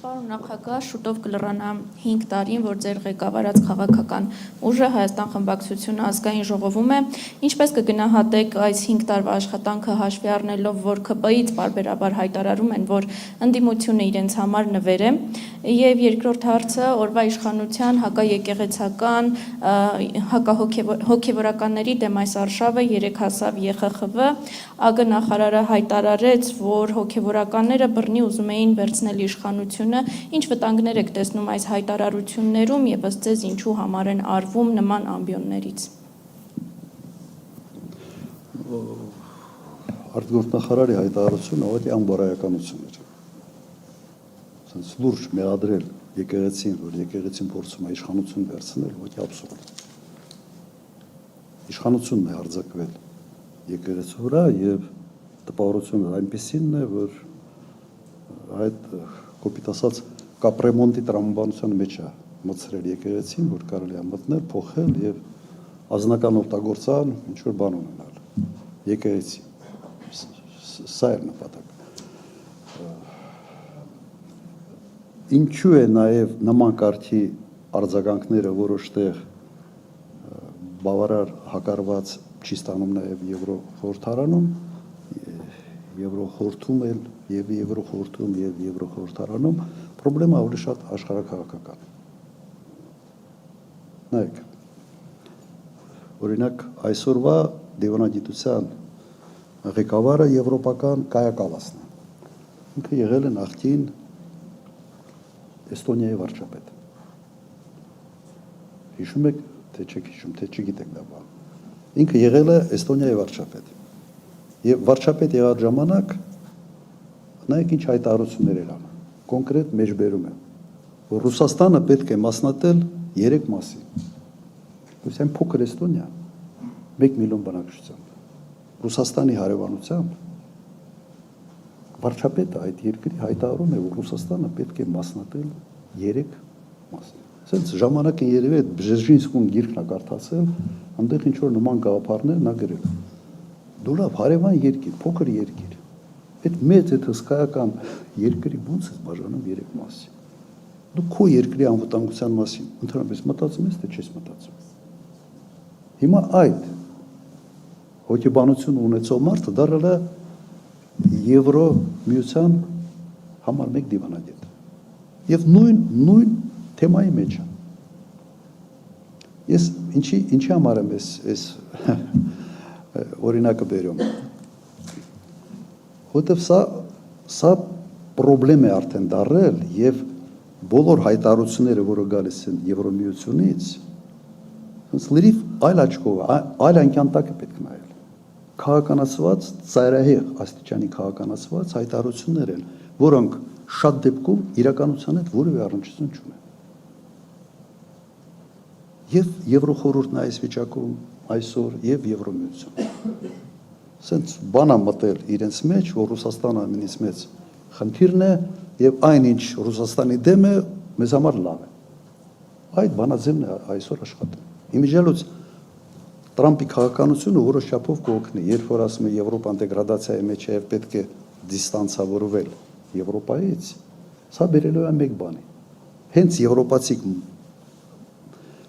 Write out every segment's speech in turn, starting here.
Պարոն նախագահ, շուտով կլռանա 5 տարին, որ ձեր ղեկավարած քաղաքական ուժը Հայաստան խմբակցությունը ազգային ժողովում է, ինչպես կգնահատեք այս 5 տարվա աշխատանքը հաշվի առնելով, որ ԿՊ-ից պարբերաբար հայտարարում են, որ ընդդիմությունը իրենց համար նվեր է, եւ երկրորդ հարցը օրվա իշխանության հակաեկեղեցական, հոգեվորականների դեմ այս արշավը երեք հասավ ԵԽԽՎ, ԱԳ նախարարը հայտարարեց, որ հոգեվորականները բռնի ուզում էին վերցնել իշխանությունը, ինչ վտանգներ եք տեսնում այս հայտարարություններում եւ ըստ ձեզ ինչու համար են արվում նման ամբիոններից։ Արտգործնախարարի հայտարարությունը ուղղակի անբարոյականություն էր։ Ասենց լուրջ մեղադրել եկեղեցին, որ եկեղեցին փորձում է իշխանություն վերցնել, ուղղակի աբսուրդ։ Իշխանությունն է արձակվել եկեղեցու վրա եւ տպավորությունը այնպեսին է, որ այդ կոպիտ ասած կապրեմոնտի տրամաբանության մեջ է մտցրել եկեղեցին, որ կարելի է մտնել, փոխել եւ ազնական օգտագործան ինչ որ բան ունենալ եկեղեցի։ Սա է նպատակը։ Ինչու է նաեւ նման կարգի արձագանքները որոշ տեղ բավարար հակարված չի ստանում նաեւ Եվրոխորհրդարանում, Եվրոխորհրդում էլ եւ Եվրոխորհրդում եւ Եվրոխորհրդարանում խնդրեմը ավելի շատ աշխարհաքաղաքական։ Նայեք, օրինակ այսօրվա դիվանագիտության ղեկավարը եվրոպական Կայա Կալասն է։ Ինքը եղել է նախկին Էստոնիայի վարչապետ։ Հիշում եք, թե չեք հիշում, թե չգիտեք դա բան։ Ինքը եղել է Էստոնիայի վարչապետ։ Եվ վարչապետ եղած ժամանակ նայեք ինչ հայտարարություններ էր անում։ Կոնկրետ մեջբերում է, որ Ռուսաստանը պետք է մասնատել 3 մասի։ Ուրեմն այն փոքր Էստոնիա 1 միլիոն բնակչությամբ Ռուսաստանի հարևանությամբ վարչապետը այդ երկրի հայտարարում է, որ Ռուսաստանը պետք է մասնատել 3 մասի։ Ասենց ժամանակին երևի այդ Բժեզինսկուն գիրքն է կարդացել, այնտեղ ինչ որ նման գաղափարներ նա գրել։ Դու լավ հարևան երկիր, փոքր երկիր։ Այդ մեծ այդ հսկայական երկրի ո՞նց է բաժանում 3 մասի։ Դու քո երկրի անվտանգության մասին ընդհանրապես մտածում ես, թե չես մտածում։ Հիմա այդ հոգեբանություն ունեցող մարդը դարձել է Եվրոմիության համար 1 դիվանագետ։ Եվ նույն թեմայի մեջ է։ Ես ինչի համար եմ այս օրինակը բերում։ Որտեվ սա պրոբլեմ է արդեն դառել եւ բոլոր հայտարարությունները, որը գալիս են Եվրոմիությունից, ոնց լրիվ այլ աչքով, այլ անկյան տակ է պետք նայել։ Քաղաքականացված, ծայրահեղ աստիճանի քաղաքականացված հայտարարություններ են, որոնք շատ դեպքում իրականության հետ որևէ առնչություն չունեն։ Եվ Եվրոխորհուրդն այս վիճակում այսօր եւ Եվրոմիություն։ Սենց բանա մտել իրենց մեջ, որ Ռուսաստանը ամենից մեծ խնդիրն է եւ այնինչ Ռուսաստանի դեմ է, մեզ համար լավ է։ Այդ բանաձևն է այսօր աշխատում։ Իմիջիալոց Տրամպի քաղաքականությունը որոշ չափով կօգնի, երբ որ ասում է Եվրոպան դեգրադացիայի մեջ է եւ պետք է դիստանցավորվել Եվրոպայից, սա բերելու է մեկ բանի։ Հենց եվրոպացիք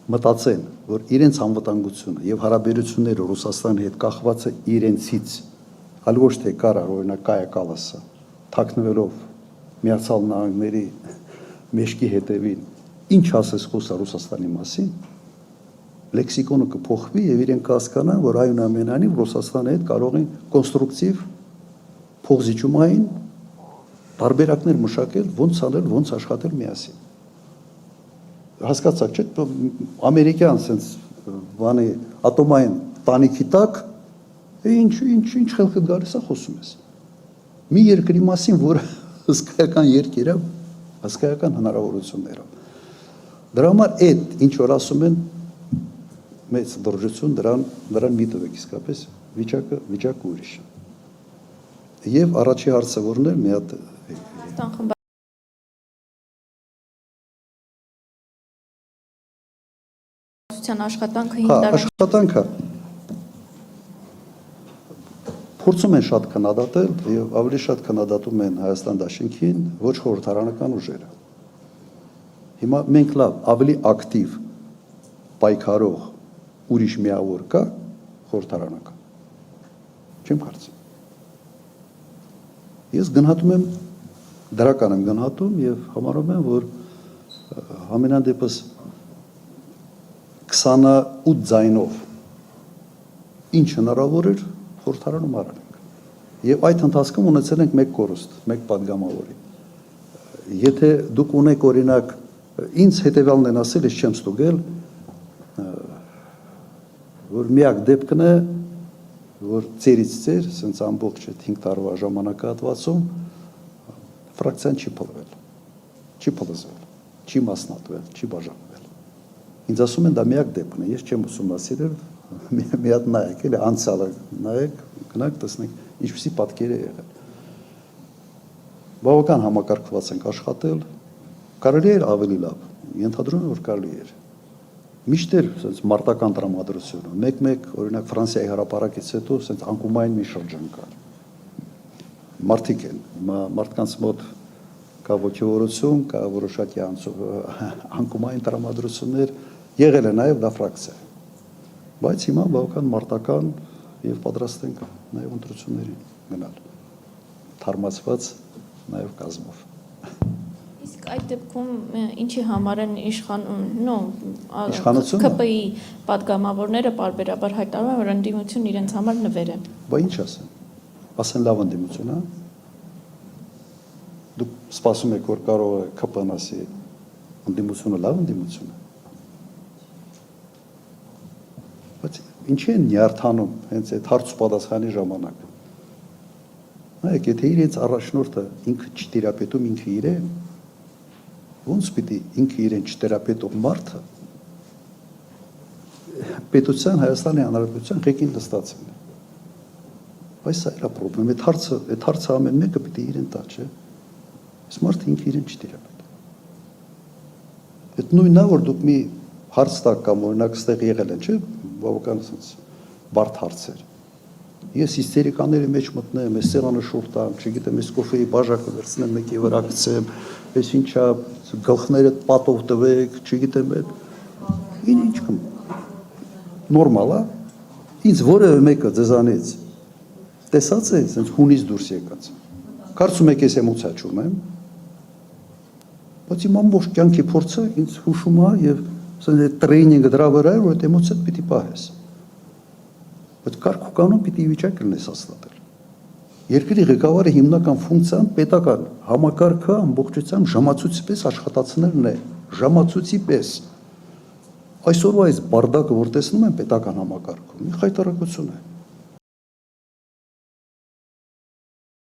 մտածեն, որ իրենց անվտանգությունը եւ հարաբերությունները Ռուսաստանի հետ կախված է իրենցից, այլ ոչ թե կարար օրինակ Կայա Կալասը թաքնվելով Միացյալ Նահանգների մեջքի հետևին, ինչ ասես խոսա Ռուսաստանի մասին, լեքսիկոնը կփոխվի եւ իրենք կհասկանան, որ այնուամենայնիվ Ռուսաստանի հետ կարող են կոնստրուկտիվ փոխզիջումային տարբերակներ մշակել, ոնց անել, ոնց աշխատել միասին։ Հասկացաք, չէ՞, ամերիկյան sense բանի ատոմային տանիքի տակ ինչ խելքը գալիս է խոսում ես։ Մի երկրի մասին, որ հսկայական երկիր է, հսկայական հնարավորություններով։ Դրա համար այդ ինչ որ ասում են մեծ դրժություն դրան մի տվեք իսկապես վիճակը ուրիշ է։ Եվ առաջի հարցը որն է մի հատ աշխատանքը փորձում են շատ քննադատել եւ ավելի շատ քննադատում են Հայաստան Դաշինքին, ոչ խորհրդարանական ուժերը։ Հիմա մենք լավ ավելի ակտիվ պայքարող ուրիշ միավոր կա խորհրդարանական։ Չեմ կարծում։ Ես գնահատում եմ դրական եմ գնահատում եւ համարում եմ, որ ամենայն դեպս 28 ձայնով ինչ հնարավոր էր խորհրդարանում արել ենք։ Եվ այդ ընթացքում ունեցել ենք մեկ կորուստ, մեկ падգամավորի։ Եթե դուք ունեք օրինակ ինձ հետևյալն են ասել, ես չեմ ստուգել, որ միակ դեպքն է, որ ծերից ծեր, ասենց ամբողջ այդ 5 տարվա ժամանակահատվածում ֆրակցիան չի փլվել, չի փլզվել, չի մասնատվել, չի բաժանվել։ Ինձ ասում են դա միակ դեպքն է, ես չեմ ուսումնասիրել, մի հատ նայեք, էլի անցյալը նայեք, գնանք տեսնենք ինչպիսի պատկեր է եղել։ Բավական համակարգված ենք աշխատել, կարելի էր ավելի լավ, ենթադրում եմ, որ կարելի էր։ Միշտ էր ասենց մարտական տրամադրությունը, մեկ-մեկ օրինակ Ֆրանսիայի հրապարակից հետո ասենց անկումային մի շրջան կար։ Մարդիկ են, հիմա մարդկանց մոտ կա ոգևորություն, կա որոշակի անկումային տրամադրություններ, եղել է նաև դա ֆրակցիա։ Բայց հիմա բավական մարտական եւ պատրաստ ենք նաև ընտրություններին գնալ։ Թարմացված նաև կազմով։ Իսկ այդ դեպքում ինչի համար են իշխանությունը ԿՊ-ի падգամավորները պարբերաբար հայտարարում են, որ ընդդիմություն իրենց համար նվեր է։ Բա ինչ ասեն։ Ասեն լավ ընդդիմություն, հա։ Դուք սպասում եք, որ կարող է ԿՊ-ն ասի ընդդիմությունը լավ ընդդիմություն է։ Բայց ինչի են նյարդանում հենց այդ հարց ու պատասխանի ժամանակ։ Նայեք, եթե իրենց առաջնորդը ինքը չտիրապետում ինքը իրեն, ոնց պիտի ինքը իրեն չտիրապետող մարդը պետության Հայաստանի Հանրապետության ղեկին նստածին է։ Բայց սա է պրոբլեմ, այդ հարցը ամեն մեկը պիտի իրեն տա, չէ։ Այս մարդը ինքը իրեն չտիրապետում։ Այդ նույնն է, որ դուք մի հարց տակ կամ օրինակ ստեղ եղել են, չէ, բավական ասած բարդ հարցեր։ Ես հիստերիկաների մեջ մտնեմ, այս սեղանը շուռ տամ, չգիտեմ, այս կոֆեի բաժակը վերցնեմ մեկի վրա գցեմ, այս ինչա գլխները պատով տվեք, չգիտեմ, ինչ կմ։ Նորմալ է։ Ինձ որևէ մեկը ձեզանից տեսած է, ասենց հունից դուրս եկած։ Կարծում եք ես էմոցիա չունեմ։ Բայց իմ ամբողջ կյանքի փորձը ինձ հուշում է եւ ասենց տրեյնինգը դրա վրա է, որ այդ էմոցիան պիտի պահես։ Բայց կարգ ու կանոն պիտի վիճակ լինես հաստատել։ Երկրի ղեկավարի հիմնական ֆունկցիան պետական համակարգը ամբողջությամբ ժամացույցի պես աշխատացնելն է, ժամացույցի պես։ Այսօրվա այս բարդակը, որ տեսնում եմ պետական համակարգում, մի խայտարակություն է։